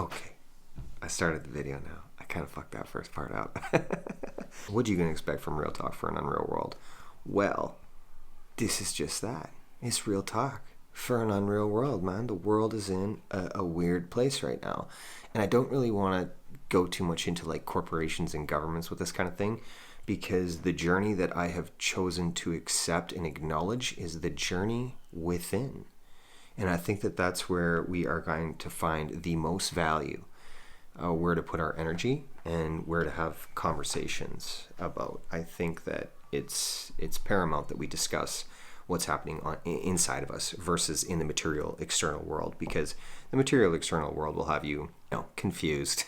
Okay, I started the video now. I kind of fucked that first part up. What are you going to expect from Real Talk for an Unreal World? Well, this is just that. It's Real Talk for an Unreal World, man. The world is in a weird place right now. And I don't really want to go too much into like corporations and governments with this kind of thing, because the journey that I have chosen to accept and acknowledge is the journey within. And I think that that's where we are going to find the most value, where to put our energy and where to have conversations about. I think that it's paramount that we discuss what's happening inside of us versus in the material external world, because the material external world will have you, confused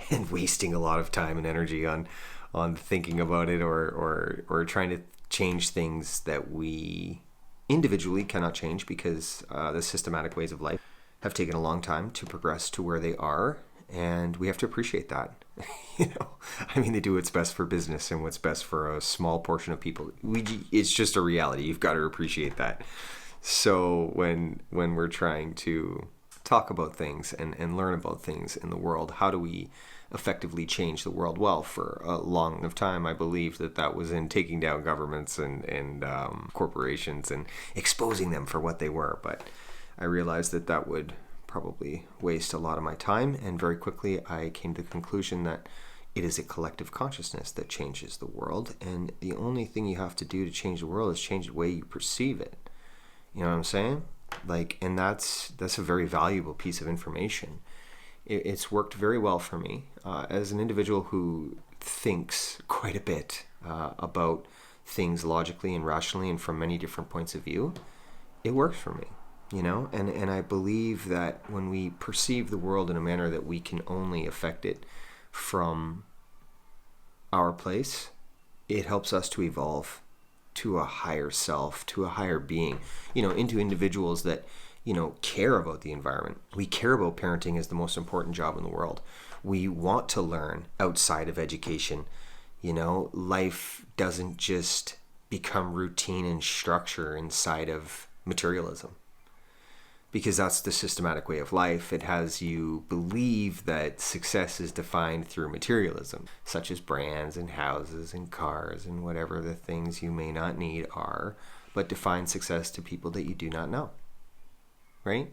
and wasting a lot of time and energy on thinking about it or trying to change things that we individually cannot change, because the systematic ways of life have taken a long time to progress to where they are, and we have to appreciate that. They do what's best for business and what's best for a small portion of people. It's just a reality. You've got to appreciate that. So when we're trying to talk about things and learn about things in the world, how do we effectively change the world? Well, for a long of time, I believe that was in taking down governments and corporations and exposing them for what they were. But I realized that would probably waste a lot of my time, and very quickly I came to the conclusion that it is a collective consciousness that changes the world, and the only thing you have to do to change the world is change the way you perceive it. You know what I'm saying? And that's a very valuable piece of information. It's worked very well for me as an individual who thinks quite a bit about things logically and rationally and from many different points of view. It works for me, and I believe that when we perceive the world in a manner that we can only affect it from our place, it helps us to evolve to a higher self, to a higher being, into individuals that care about the environment. We care about parenting as the most important job in the world. We want to learn outside of education. Life doesn't just become routine and structure inside of materialism, because that's the systematic way of life. It has you believe that success is defined through materialism, such as brands and houses and cars and whatever the things you may not need are, but define success to people that you do not know. Right?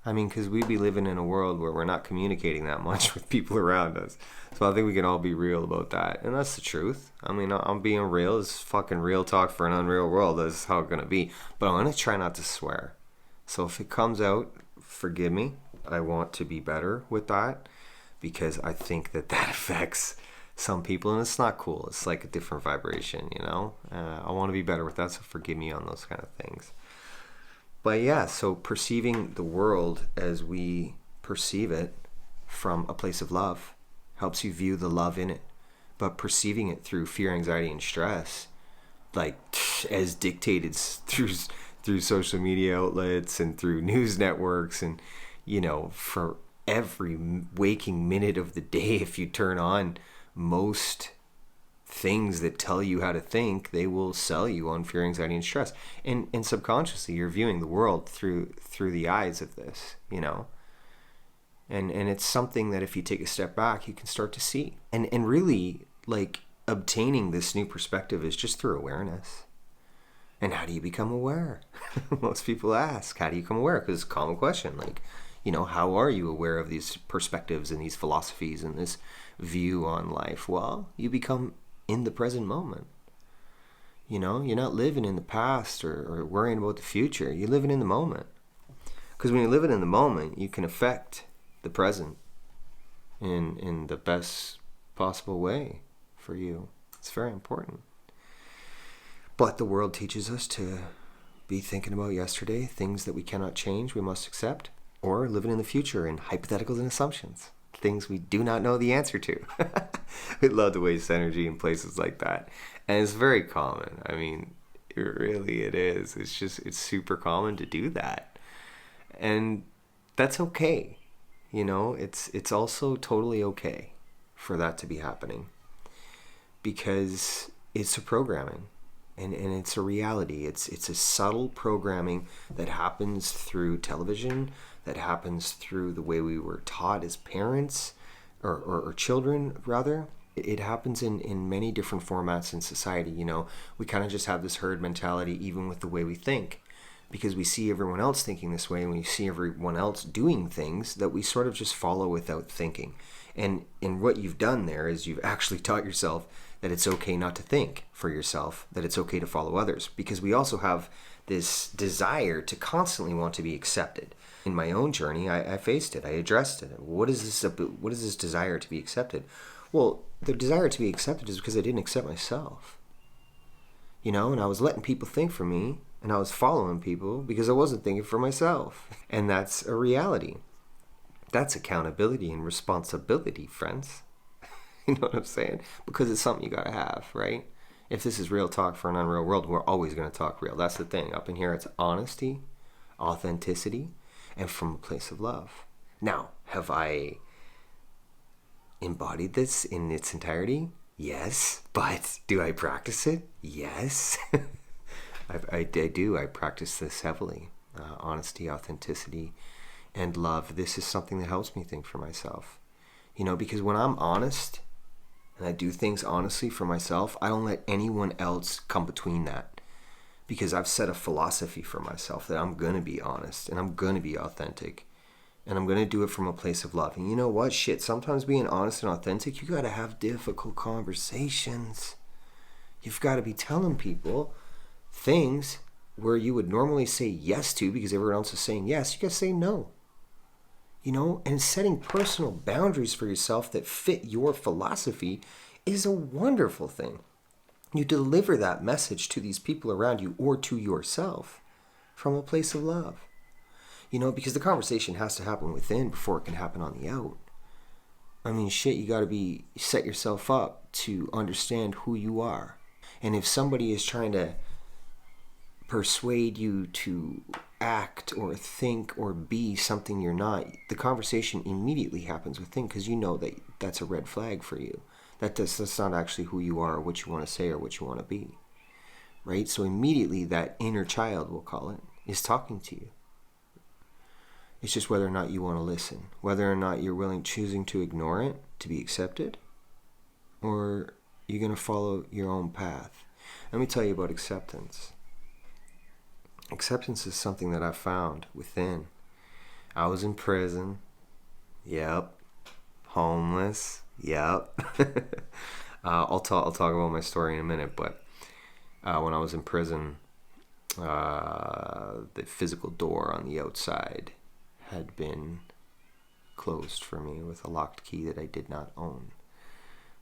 Because we'd be living in a world where we're not communicating that much with people around us. So I think we can all be real about that. And that's the truth. I'm being real. It's fucking Real Talk for an Unreal World. That's how it's going to be. But I'm going to try not to swear. So if it comes out, forgive me. I want to be better with that, because I think that affects some people, and it's not cool. It's like a different vibration, I want to be better with that, so forgive me on those kind of things. But yeah, so perceiving the world as we perceive it from a place of love helps you view the love in it. But perceiving it through fear, anxiety, and stress, as dictated through social media outlets and through news networks, and for every waking minute of the day, if you turn on most things that tell you how to think, they will sell you on fear, anxiety, and stress, and subconsciously you're viewing the world through the eyes of this, and it's something that if you take a step back, you can start to see, and really, obtaining this new perspective is just through awareness. And how do you become aware? Most people ask, how do you become aware? Because it's a common question. How are you aware of these perspectives and these philosophies and this view on life? Well, you become in the present moment. You're not living in the past or worrying about the future. You're living in the moment. Because when you're living in the moment, you can affect the present in the best possible way for you. It's very important. But the world teaches us to be thinking about yesterday, things that we cannot change, we must accept, or living in the future in hypotheticals and assumptions, things we do not know the answer to. We love to waste energy in places like that. And it's very common. It is. It's super common to do that. And that's okay. It's also totally okay for that to be happening, because it's a programming. And it's a reality. It's a subtle programming that happens through television, that happens through the way we were taught as parents, or children, rather. It happens in many different formats in society. We kind of just have this herd mentality even with the way we think, because we see everyone else thinking this way, and we see everyone else doing things that we sort of just follow without thinking. And what you've done there is you've actually taught yourself that it's okay not to think for yourself, that it's okay to follow others, because we also have this desire to constantly want to be accepted. In my own journey, I faced it. I addressed it. What is this desire to be accepted? Well, the desire to be accepted is because I didn't accept myself. And I was letting people think for me, and I was following people because I wasn't thinking for myself. And that's a reality. That's accountability and responsibility, friends. You know what I'm saying? Because it's something you gotta have, right? If this is real talk for an unreal world, we're always gonna talk real. That's the thing. Up in here, it's honesty, authenticity, and from a place of love. Now, have I embodied this in its entirety? Yes. But do I practice it? Yes. I do. I practice this heavily. Honesty, authenticity, and love. This is something that helps me think for myself. Because when I'm honest and I do things honestly for myself, I don't let anyone else come between that. Because I've set a philosophy for myself that I'm going to be honest and I'm going to be authentic. And I'm going to do it from a place of love. And you know what? Shit, sometimes being honest and authentic, you got to have difficult conversations. You've got to be telling people things where you would normally say yes to because everyone else is saying yes. You got to say no. And setting personal boundaries for yourself that fit your philosophy is a wonderful thing. You deliver that message to these people around you or to yourself from a place of love. Because the conversation has to happen within before it can happen on the out. I mean, shit, you got to set yourself up to understand who you are. And if somebody is trying to persuade you to act or think or be something you're not, the conversation immediately happens within, because that that's a red flag for you. That's not actually who you are or what you want to say or what you want to be. Right? So immediately that inner child, we'll call it, is talking to you. It's just whether or not you want to listen, whether or not you're choosing to ignore it to be accepted, or you're going to follow your own path. Let me tell you about acceptance. Acceptance is something that I found within. I was in prison. Yep. Homeless. Yep. I'll talk about my story in a minute, but when I was in prison, the physical door on the outside had been closed for me with a locked key that I did not own.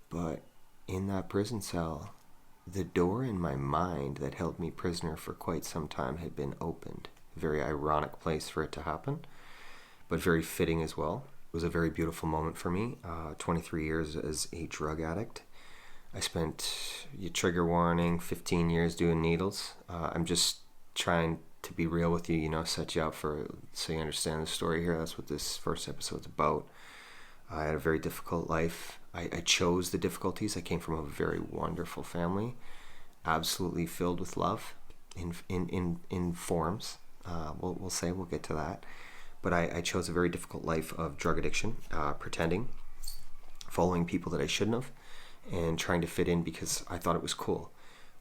But in that prison cell, the door in my mind that held me prisoner for quite some time had been opened. A very ironic place for it to happen, but very fitting as well. It was a very beautiful moment for me. 23 years as a drug addict. I spent, trigger warning, 15 years doing needles. I'm just trying to be real with you, set you up so you understand the story here. That's what this first episode's about. I had a very difficult life. I chose the difficulties. I came from a very wonderful family, absolutely filled with love in forms. We'll get to that. But I chose a very difficult life of drug addiction, pretending, following people that I shouldn't have, and trying to fit in because I thought it was cool.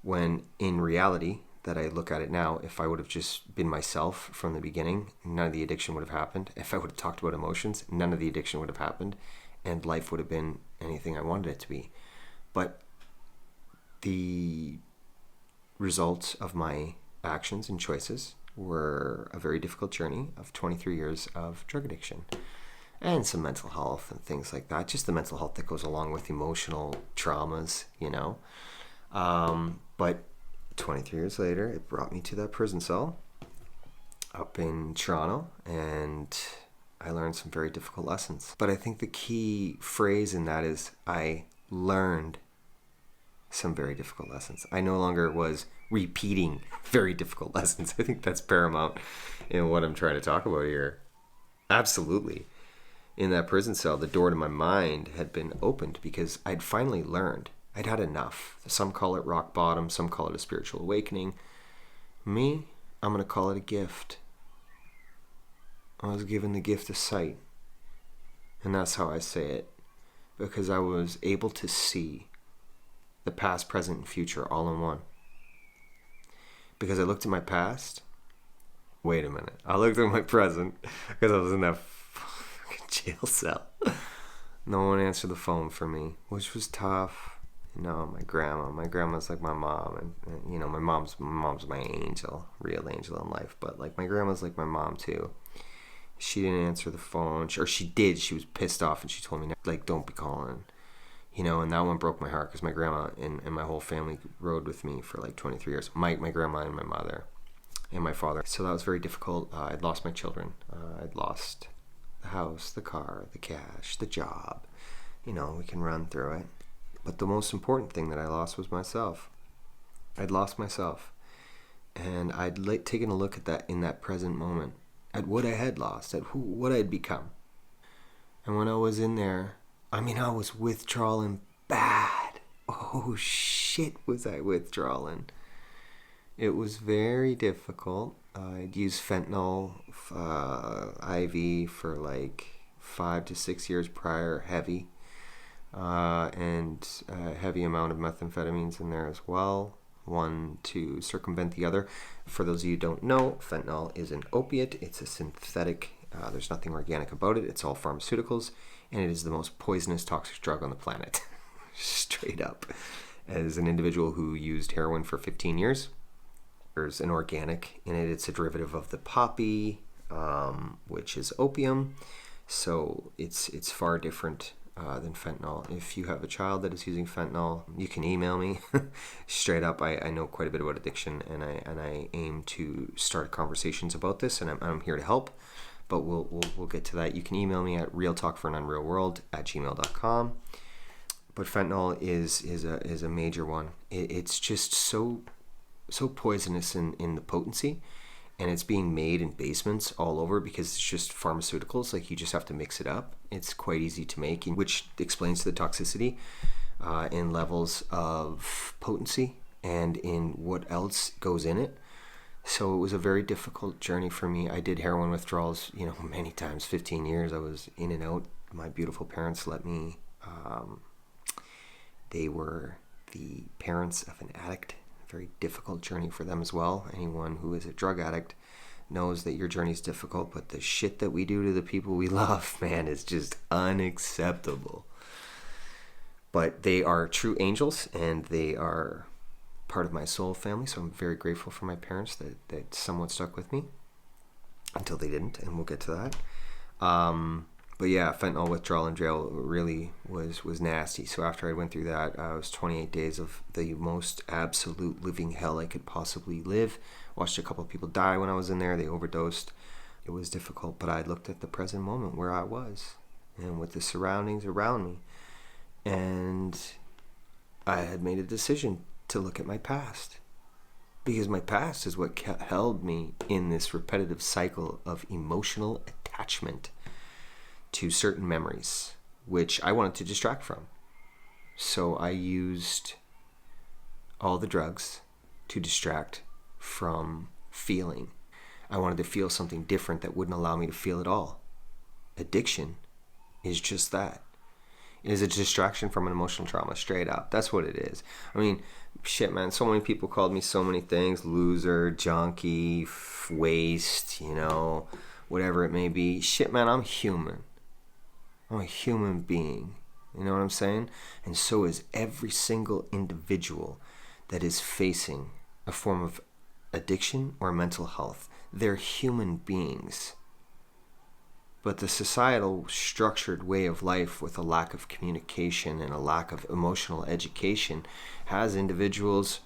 When in reality, that I look at it now, if I would have just been myself from the beginning, none of the addiction would have happened. If I would have talked about emotions, none of the addiction would have happened, and life would have been anything I wanted it to be. But the results of my actions and choices were a very difficult journey of 23 years of drug addiction and some mental health and things like that. Just the mental health that goes along with emotional traumas, But 23 years later, it brought me to that prison cell up in Toronto, and I learned some very difficult lessons. But I think the key phrase in that is I learned some very difficult lessons. I no longer was repeating very difficult lessons. I think that's paramount in what I'm trying to talk about here. Absolutely. In that prison cell, the door to my mind had been opened because I'd finally learned I'd had enough. Some call it rock bottom, some call it a spiritual awakening. Me, I'm going to call it a gift. I was given the gift of sight. And that's how I say it. Because I was able to see the past, present, and future all in one. Because I looked at my past. Wait a minute. I looked at my present because I was in that fucking jail cell. No one answered the phone for me, which was tough. My grandma's like my mom, and my mom's my angel, real angel in life. But like my grandma's like my mom too. She didn't answer the phone, or she did. She was pissed off, and she told me like, don't be calling. And that one broke my heart because my grandma and my whole family rode with me for like 23 years. My grandma and my mother and my father. So that was very difficult. I'd lost my children. I'd lost the house, the car, the cash, the job. We can run through it. But the most important thing that I lost was myself. I'd lost myself. And I'd taken a look at that in that present moment, at what I had lost, at what I had become. And when I was in there, I was withdrawing bad. Oh shit, was I withdrawing. It was very difficult. I'd used fentanyl IV for like 5 to 6 years prior, heavy. And a heavy amount of methamphetamines in there as well. One to circumvent the other. For those of you who don't know, fentanyl is an opiate. It's a synthetic. There's nothing organic about it. It's all pharmaceuticals. And it is the most poisonous, toxic drug on the planet. Straight up. As an individual who used heroin for 15 years, there's an organic in it. It's a derivative of the poppy, which is opium. So it's far different than fentanyl. If you have a child that is using fentanyl, you can email me. Straight up, I know quite a bit about addiction, and I aim to start conversations about this, and I'm here to help. But we'll get to that. You can email me at realtalkforanunrealworld@gmail.com. But fentanyl is a major one. It's just so poisonous in the potency. And it's being made in basements all over because it's just pharmaceuticals. Like, you just have to mix it up. It's quite easy to make, which explains the toxicity in levels of potency and in what else goes in it. So it was a very difficult journey for me. I did heroin withdrawals, many times, 15 years. I was in and out. My beautiful parents let me. They were the parents of an addict. Very difficult journey for them as well. Anyone who is a drug addict knows that your journey is difficult, but the shit that we do to the people we love, man, is just unacceptable. But they are true angels, and they are part of my soul family, so I'm very grateful for my parents that somewhat stuck with me until they didn't, and we'll get to that. But yeah, fentanyl withdrawal in jail really was nasty. So after I went through that, it was 28 days of the most absolute living hell I could possibly live. Watched a couple of people die when I was in there. They overdosed. It was difficult, but I looked at the present moment where I was and with the surroundings around me. And I had made a decision to look at my past. Because my past is what held me in this repetitive cycle of emotional attachment to certain memories, which I wanted to distract from. So I used all the drugs to distract from feeling. I wanted to feel something different that wouldn't allow me to feel it all. Addiction is just that. It is a distraction from an emotional trauma, straight up. That's what it is. Shit, man, so many people called me so many things. Loser, junkie, waste, whatever it may be. Shit, man, I'm human. I'm a human being. You know what I'm saying? And so is every single individual that is facing a form of addiction or mental health. They're human beings. But the societal structured way of life, with a lack of communication and a lack of emotional education, has individuals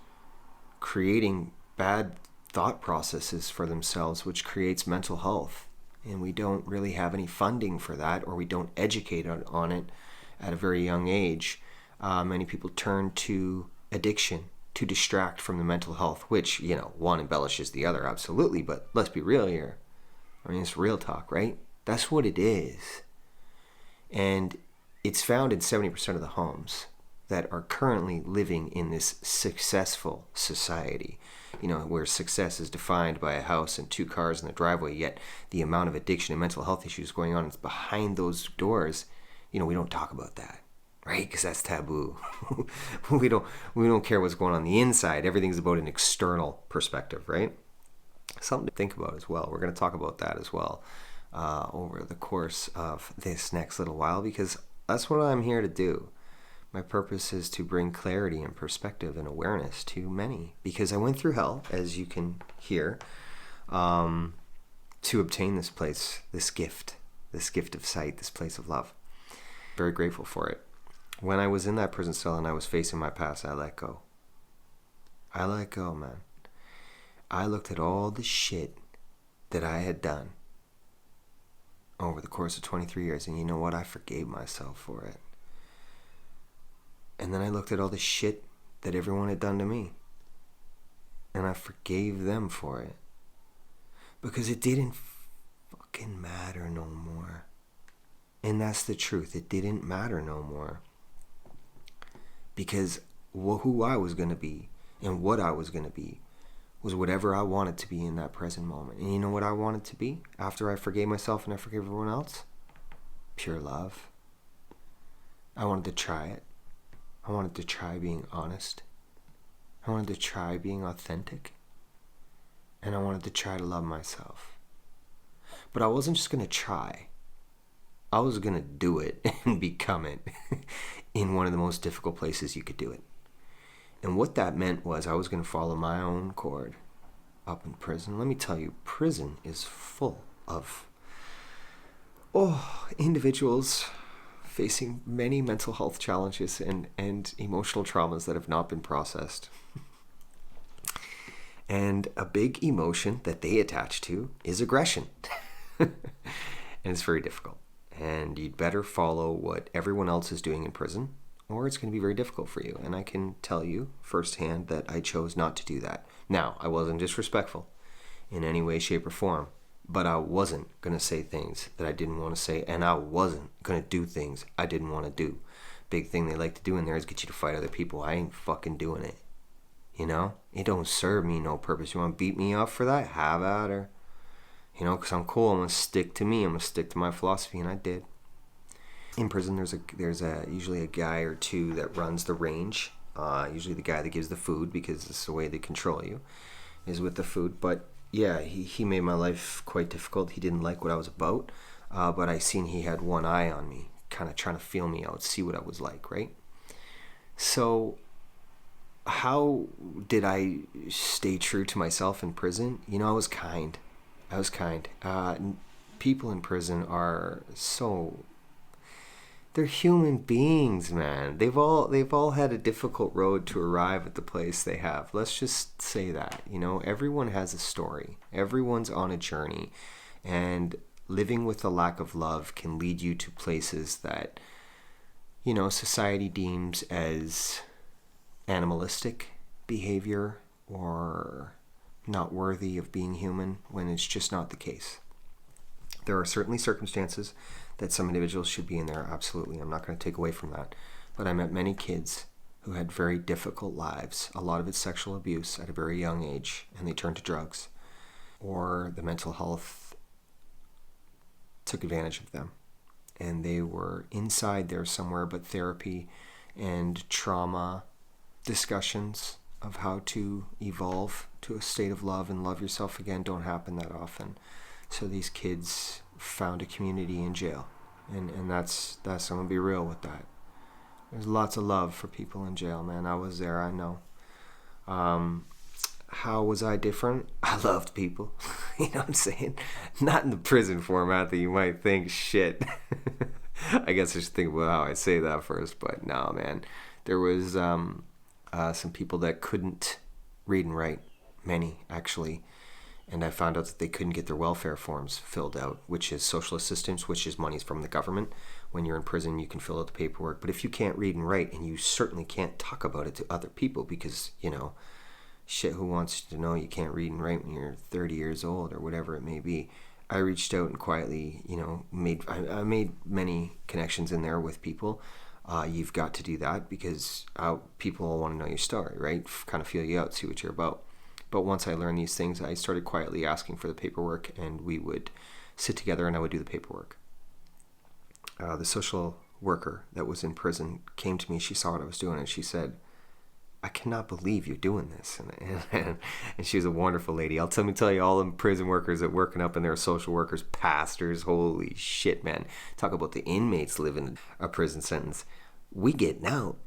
creating bad thought processes for themselves, which creates mental health. And we don't really have any funding for that, or we don't educate on it at a very young age. Many people turn to addiction to distract from the mental health, which, one embellishes the other, absolutely, but let's be real here. It's real talk, right? That's what it is. And it's found in 70% of the homes. that are currently living in this successful society, where success is defined by a house and 2 cars in the driveway, yet the amount of addiction and mental health issues going on is behind those doors, we don't talk about that, right? Because that's taboo. we don't care what's going on the inside. Everything's about an external perspective, right? Something to think about as well. We're going to talk about that as well over the course of this next little while, because that's what I'm here to do. My purpose is to bring clarity and perspective and awareness to many, because I went through hell, as you can hear, to obtain this place, this gift of sight, this place of love. Very grateful for it. When I was in that prison cell and I was facing my past, I let go. I let go, man. I looked at all the shit that I had done over the course of 23 years, and you know what? I forgave myself for it. And then I looked at all the shit that everyone had done to me, and I forgave them for it. Because it didn't fucking matter no more. And that's the truth. It didn't matter no more. Because who I was going to be and what I was going to be was whatever I wanted to be in that present moment. And you know what I wanted to be after I forgave myself and I forgave everyone else? Pure love. I wanted to try it. I wanted to try being honest. I wanted to try being authentic. And I wanted to try to love myself. But I wasn't just going to try. I was going to do it and become it in one of the most difficult places you could do it. And what that meant was I was going to follow my own cord up in prison. Let me tell you, prison is full of individuals facing many mental health challenges and emotional traumas that have not been processed. And a big emotion that they attach to is aggression. And it's very difficult. And you'd better follow what everyone else is doing in prison, or it's going to be very difficult for you. And I can tell you firsthand that I chose not to do that. Now, I wasn't disrespectful in any way, shape, or form, but I wasn't going to say things that I didn't want to say, and I wasn't going to do things I didn't want to do. Big thing they like to do in there is get you to fight other people. I ain't fucking doing it. It don't serve me no purpose. You want to beat me up for that? Have at her. Because I'm cool. I'm going to stick to me. I'm going to stick to my philosophy, and I did. In prison, there's usually a guy or two that runs the range. Usually the guy that gives the food, because it's the way they control you, is with the food. But yeah, he made my life quite difficult. He didn't like what I was about, but I seen he had one eye on me, kind of trying to feel me out, see what I was like, right? So how did I stay true to myself in prison? I was kind. People in prison are they're human beings, man. They've all had a difficult road to arrive at the place they have. Let's just say that. Everyone has a story. Everyone's on a journey. And living with a lack of love can lead you to places that, society deems as animalistic behavior or not worthy of being human, when it's just not the case. There are certainly circumstances that some individuals should be in there, absolutely. I'm not going to take away from that. But I met many kids who had very difficult lives. A lot of it's sexual abuse at a very young age, and they turned to drugs. Or the mental health took advantage of them. And they were inside there somewhere, but therapy and trauma discussions of how to evolve to a state of love and love yourself again don't happen that often. So these kids found a community in jail, and that's I'm gonna be real with that. There's lots of love for people in jail, man. I was there, I know. How was I different? I loved people. You know what I'm saying? Not in the prison format that you might think. Shit. I guess I should think about how I say that first, but no, man. There was some people that couldn't read and write, many actually, and I found out that they couldn't get their welfare forms filled out, which is social assistance, which is monies from the government. When you're in prison, you can fill out the paperwork, but if you can't read and write, and you certainly can't talk about it to other people, because shit, who wants to know you can't read and write when you're 30 years old or whatever it may be. I reached out and quietly, I made many connections in there with people. You've got to do that because people will want to know your story, right? Kind of feel you out, see what you're about. But once I learned these things, I started quietly asking for the paperwork, and we would sit together and I would do the paperwork. The social worker that was in prison came to me. She saw what I was doing, and she said, I cannot believe you're doing this. And she was a wonderful lady. Let me tell you, all them prison workers that working up in there, social workers, pastors, holy shit, man. Talk about the inmates living a prison sentence. We getting out,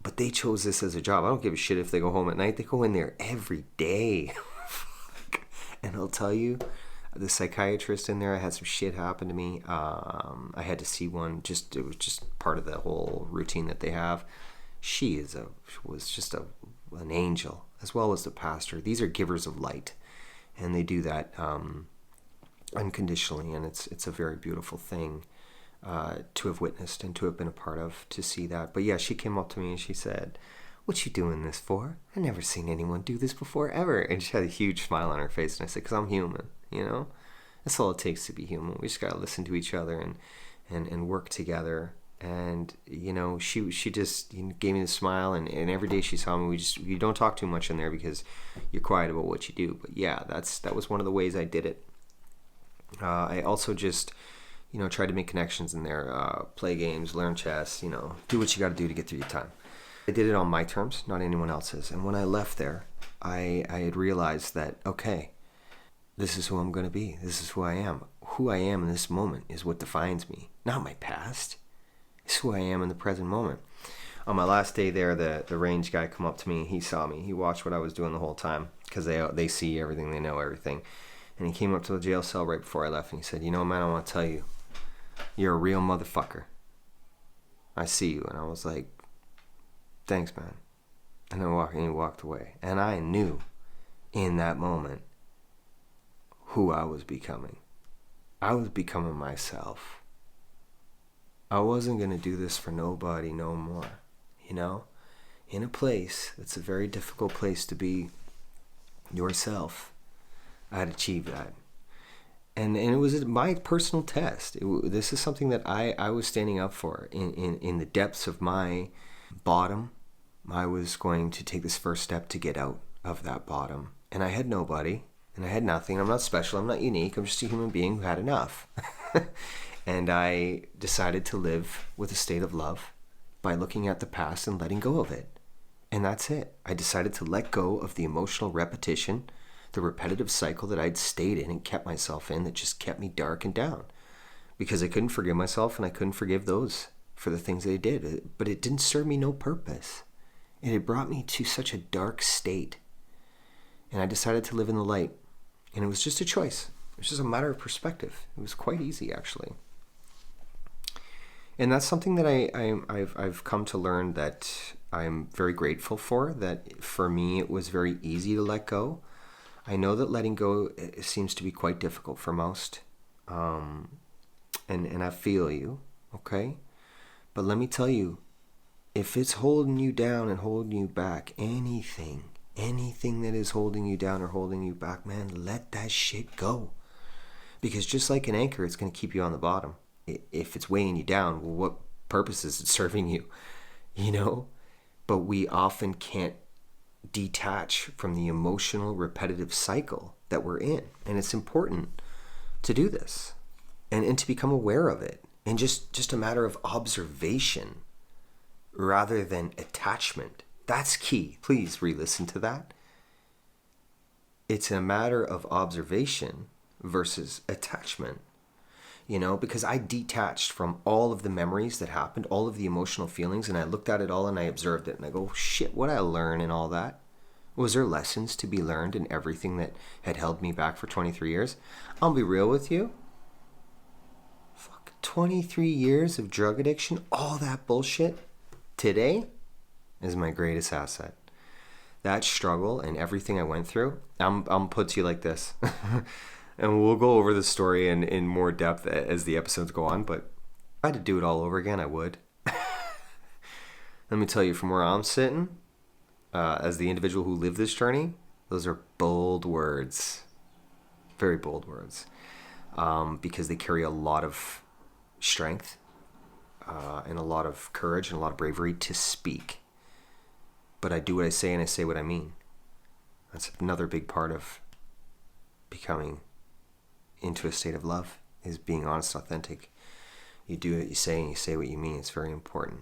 but they chose this as a job. I don't give a shit if they go home at night. They go in there every day. And I'll tell you, the psychiatrist in there, I had some shit happen to me. I had to see one. It was just part of the whole routine that they have. She was just an angel, as well as the pastor. These are givers of light, and they do that unconditionally, and it's a very beautiful thing to have witnessed and to have been a part of, to see that. But yeah, she came up to me and she said, what you doing this for? I never seen anyone do this before, ever. And she had a huge smile on her face, and I said, because I'm human, you know? That's all it takes to be human. We just got to listen to each other and work together. And, you know, she just gave me the smile, and every day she saw me, you don't talk too much in there because you're quiet about what you do. But yeah, that was one of the ways I did it. I also just, try to make connections in there, play games, learn chess, do what you got to do to get through your time. I did it on my terms, not anyone else's. And when I left there, I had realized that, okay, this is who I'm going to be. This is who I am. Who I am in this moment is what defines me, not my past. It's who I am in the present moment. On my last day there, the range guy come up to me. He saw me. He watched what I was doing the whole time because they see everything. They know everything. And he came up to the jail cell right before I left, and he said, man, I want to tell you, you're a real motherfucker. I see you. And I was like, thanks, man. And he walked away. And I knew in that moment who I was becoming. I was becoming myself. I wasn't going to do this for nobody no more, in a place that's a very difficult place to be yourself. I had achieved that. And it was my personal test. This is something that I was standing up for. In the depths of my bottom, I was going to take this first step to get out of that bottom. And I had nobody, and I had nothing. I'm not special, I'm not unique, I'm just a human being who had enough. And I decided to live with a state of love by looking at the past and letting go of it. And that's it. I decided to let go of the emotional repetition, the repetitive cycle that I'd stayed in and kept myself in, that just kept me dark and down. Because I couldn't forgive myself, and I couldn't forgive those for the things they did. But it didn't serve me no purpose. It had brought me to such a dark state. And I decided to live in the light. And it was just a choice. It was just a matter of perspective. It was quite easy, actually. And that's something that I've come to learn that I'm very grateful for, that for me it was very easy to let go. I know that letting go seems to be quite difficult for most. And I feel you, okay? But let me tell you, if it's holding you down and holding you back, anything that is holding you down or holding you back, man, let that shit go. Because just like an anchor, it's going to keep you on the bottom. If it's weighing you down, well, what purpose is it serving you? But we often can't detach from the emotional repetitive cycle that we're in. And it's important to do this and to become aware of it. And just a matter of observation rather than attachment. That's key. Please re-listen to that. It's a matter of observation versus attachment. Because I detached from all of the memories that happened, all of the emotional feelings, and I looked at it all and I observed it, and I go, shit, what did I learn in all that? Was there lessons to be learned in everything that had held me back for 23 years? I'll be real with you. 23 years of drug addiction, all that bullshit, today is my greatest asset. That struggle and everything I went through, I'm put to you like this. And we'll go over the story in more depth as the episodes go on, but if I had to do it all over again, I would. Let me tell you, from where I'm sitting, as the individual who lived this journey, those are bold words. Very bold words. Because they carry a lot of strength, and a lot of courage and a lot of bravery to speak. But I do what I say and I say what I mean. That's another big part of becoming into a state of love, is being honest, authentic. You do what you say and you say what you mean. It's very important.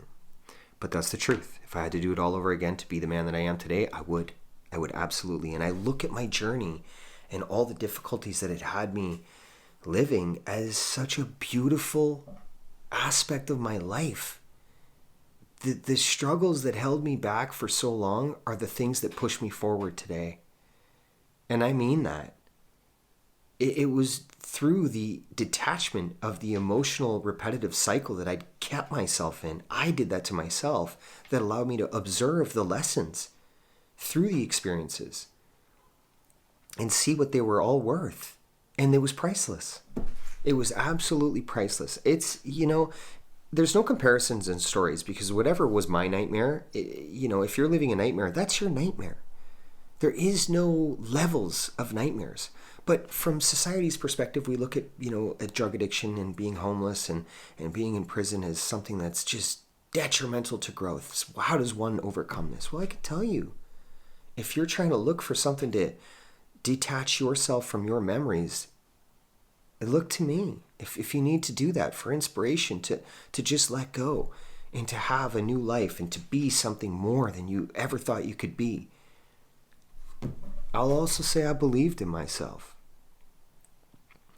But that's the truth. If I had to do it all over again to be the man that I am today, I would. I would absolutely. And I look at my journey and all the difficulties that it had me living as such a beautiful aspect of my life. The struggles that held me back for so long are the things that push me forward today. And I mean that. It was through the detachment of the emotional repetitive cycle that I'd kept myself in. I did that to myself, that allowed me to observe the lessons through the experiences and see what they were all worth. And it was priceless. It was absolutely priceless. It's, there's no comparisons in stories, because whatever was my nightmare, if you're living a nightmare, that's your nightmare. There is no levels of nightmares. But from society's perspective, we look at, at drug addiction and being homeless and being in prison as something that's just detrimental to growth. So how does one overcome this? Well, I can tell you, if you're trying to look for something to detach yourself from your memories, look to me. If you need to do that for inspiration, to just let go and to have a new life and to be something more than you ever thought you could be. I'll also say I believed in myself.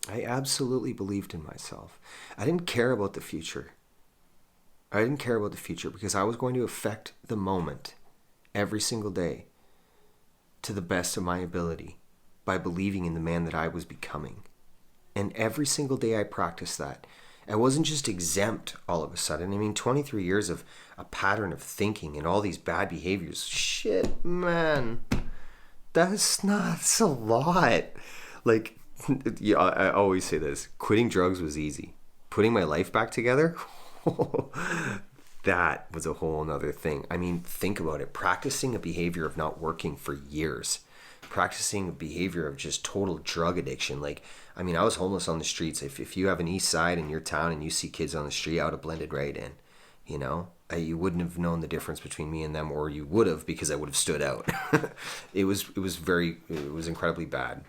I absolutely believed in myself. I didn't care about the future. I didn't care about the future because I was going to affect the moment every single day to the best of my ability by believing in the man that I was becoming. And every single day I practiced that. I wasn't just exempt all of a sudden. I mean, 23 years of a pattern of thinking and all these bad behaviors. Shit, man. That's a lot. Like, yeah, I always say this. Quitting drugs was easy. Putting my life back together, that was a whole nother thing. I mean, think about it. Practicing a behavior of not working for years. Practicing a behavior of just total drug addiction. Like, I mean, I was homeless on the streets. If you have an east side in your town and you see kids on the street, I would have blended right in, you wouldn't have known the difference between me and them, or you would have, because I would have stood out. It was incredibly bad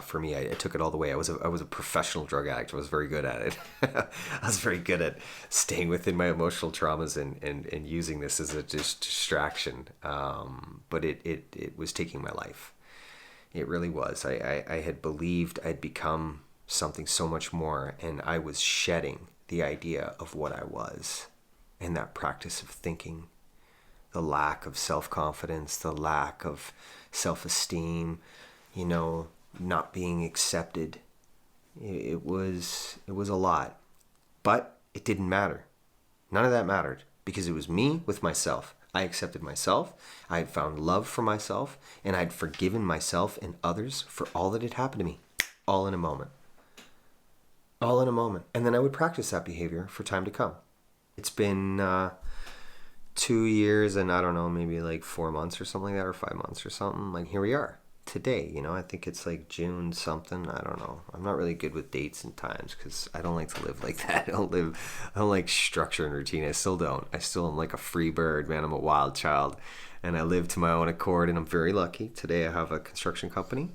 for me. I took it all the way. I was a professional drug addict. I was very good at it. I was very good at staying within my emotional traumas and using this as a distraction. But it was taking my life. It really was. I had believed I'd become something so much more, and I was shedding the idea of what I was. And that practice of thinking, the lack of self-confidence, the lack of self-esteem, not being accepted. It was a lot. But it didn't matter. None of that mattered, because it was me with myself. I accepted myself. I had found love for myself, and I'd forgiven myself and others for all that had happened to me. All in a moment. All in a moment. And then I would practice that behavior for time to come. It's been 2 years and I don't know, maybe like 4 months or something like that, or 5 months or something. Like, here we are today. I think it's like June something. I don't know. I'm not really good with dates and times because I don't like to live like that. I don't like structure and routine. I still don't. I still am like a free bird, man. I'm a wild child, and I live to my own accord, and I'm very lucky. Today I have a construction company.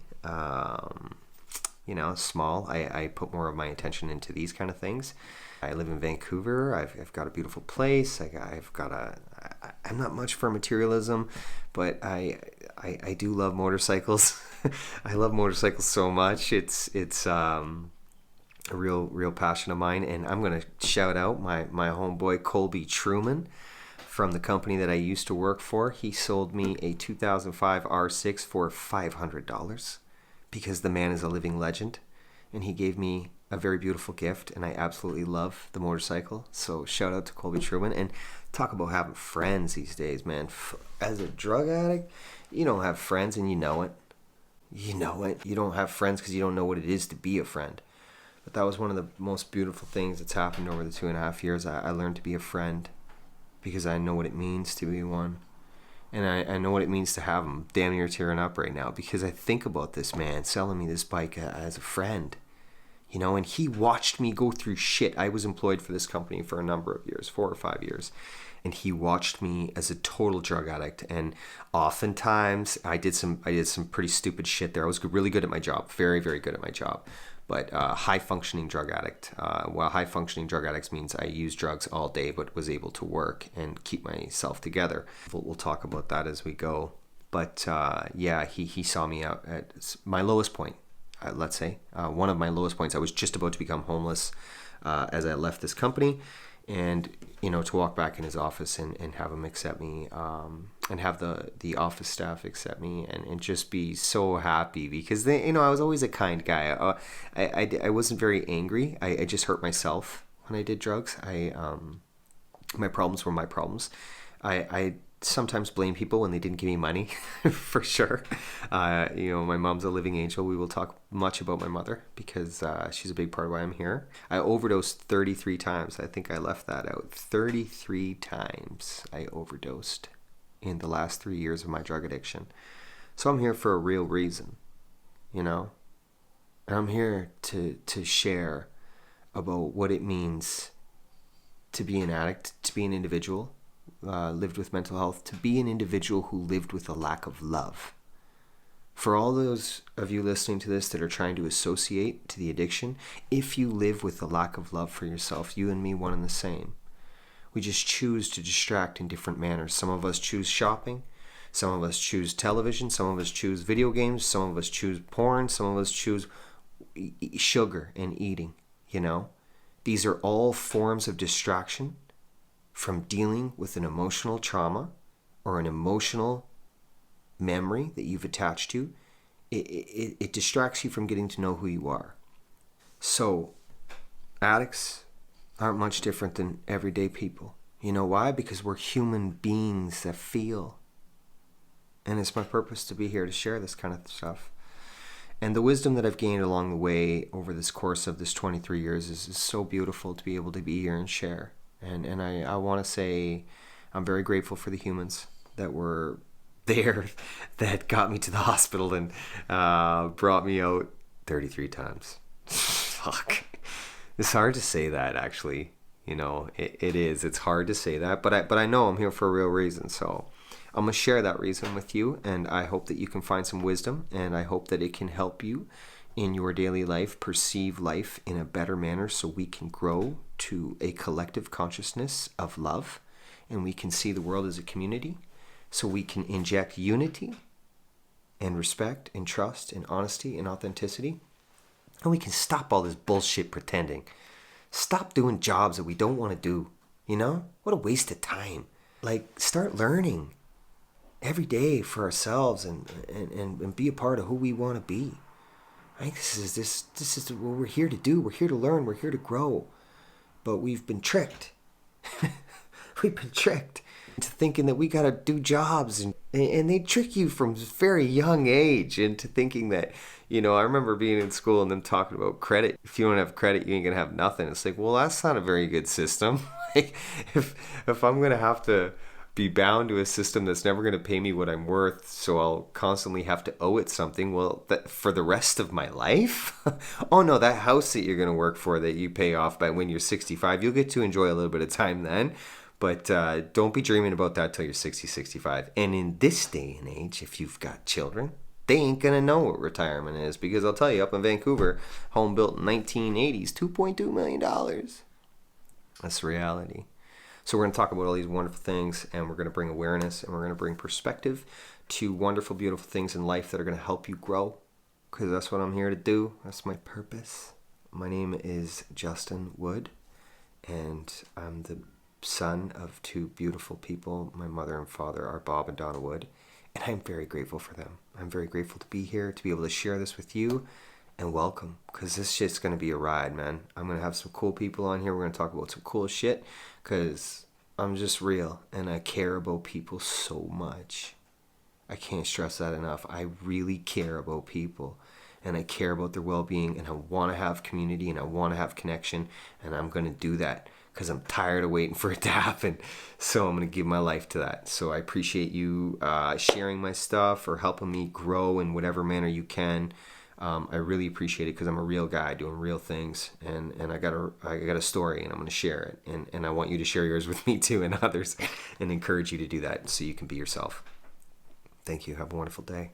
Small. I put more of my attention into these kind of things. I live in Vancouver. I've got a beautiful place. I'm not much for materialism, but I do love motorcycles. I love motorcycles so much. It's a real passion of mine. And I'm going to shout out my homeboy, Colby Truman, from the company that I used to work for. He sold me a 2005 R6 for $500 because the man is a living legend. And he gave me a very beautiful gift, and I absolutely love the motorcycle. So shout out to Colby Truman. And talk about having friends these days, man. As a drug addict, you don't have friends, and you know it. You know it. You don't have friends because you don't know what it is to be a friend. But that was one of the most beautiful things that's happened over the 2.5 years. I learned to be a friend because I know what it means to be one. And I know what it means to have him. Damn near tearing up right now because I think about this man selling me this bike as a friend. you know, and he watched me go through shit. I was employed for this company for a number of years, 4 or 5 years. And he watched me as a total drug addict. And oftentimes I did some pretty stupid shit there. I was really good at my job, very, very good at my job. But high functioning drug addict. Well, high functioning drug addicts means I used drugs all day, but was able to work and keep myself together. We'll talk about that as we go. But yeah, he saw me out at my lowest point. Let's say one of my lowest points. I was just about to become homeless as I left this company. And, you know, to walk back in his office and have him accept me, and have the office staff accept me, and just be so happy because they, you know, I was always a kind guy. I wasn't very angry. I just hurt myself when I did drugs. My problems were my problems. I sometimes blame people when they didn't give me money, for sure. You know, my mom's a living angel. We will talk much about my mother because she's a big part of why I'm here. I overdosed 33 times. I think I left that out. 33 times I overdosed in the last 3 years of my drug addiction. So I'm here for a real reason, you know? And I'm here to share about what it means to be an addict, to be an individual, lived with mental health, to be an individual who lived with a lack of love. For all those of you listening to this that are trying to associate to the addiction, if you live with a lack of love for yourself, you and me, one and the same. We just choose to distract in different manners. Some of us choose shopping. Some of us choose television. Some of us choose video games. Some of us choose porn. Some of us choose sugar and eating, you know? These are all forms of distraction from dealing with an emotional trauma or an emotional memory that you've attached to. It distracts you from getting to know who you are. So addicts aren't much different than everyday people. You know why? Because we're human beings that feel. And it's my purpose to be here to share this kind of stuff. And the wisdom that I've gained along the way over this course of this 23 years is so beautiful to be able to be here and share. And I want to say I'm very grateful for the humans that were there that got me to the hospital and brought me out 33 times. Fuck. It's hard to say that, actually. You know, it is. It's hard to say that. But I know I'm here for a real reason. So I'm going to share that reason with you. And I hope that you can find some wisdom. And I hope that it can help you in your daily life perceive life in a better manner so we can grow to a collective consciousness of love, and we can see the world as a community, so we can inject unity and respect and trust and honesty and authenticity, and we can stop all this bullshit pretending. Stop doing jobs that we don't want to do, you know? What a waste of time. Like, start learning every day for ourselves and be a part of who we want to be. I think this is what we're here to do. We're here to learn. We're here to grow. But we've been tricked. We've been tricked into thinking that we got to do jobs. And they trick you from a very young age into thinking that, you know, I remember being in school and them talking about credit. If you don't have credit, you ain't going to have nothing. It's like, well, that's not a very good system. Like, if I'm going to have to be bound to a system that's never going to pay me what I'm worth, so I'll constantly have to owe it something, well, that for the rest of my life? Oh no, that house that you're going to work for that you pay off by when you're 65, you'll get to enjoy a little bit of time then, but don't be dreaming about that till you're 60, 65. And in this day and age, if you've got children, they ain't going to know what retirement is, because I'll tell you, up in Vancouver, home built in 1980s, $2.2 million. That's reality. So we're going to talk about all these wonderful things, and we're going to bring awareness, and we're going to bring perspective to wonderful, beautiful things in life that are going to help you grow, because that's what I'm here to do. That's my purpose. My name is Justin Wood, and I'm the son of two beautiful people. My mother and father are Bob and Donna Wood, and I'm very grateful for them. I'm very grateful to be here, to be able to share this with you, and welcome, because this shit's going to be a ride, man. I'm going to have some cool people on here. We're going to talk about some cool shit, because I'm just real, and I care about people so much. I can't stress that enough. I really care about people, and I care about their well-being, and I want to have community, and I want to have connection, and I'm going to do that, because I'm tired of waiting for it to happen. So I'm going to give my life to that. So I appreciate you sharing my stuff or helping me grow in whatever manner you can. I really appreciate it because I'm a real guy doing real things, and I got a story, and I'm going to share it, and I want you to share yours with me too and others, and encourage you to do that so you can be yourself. Thank you. Have a wonderful day.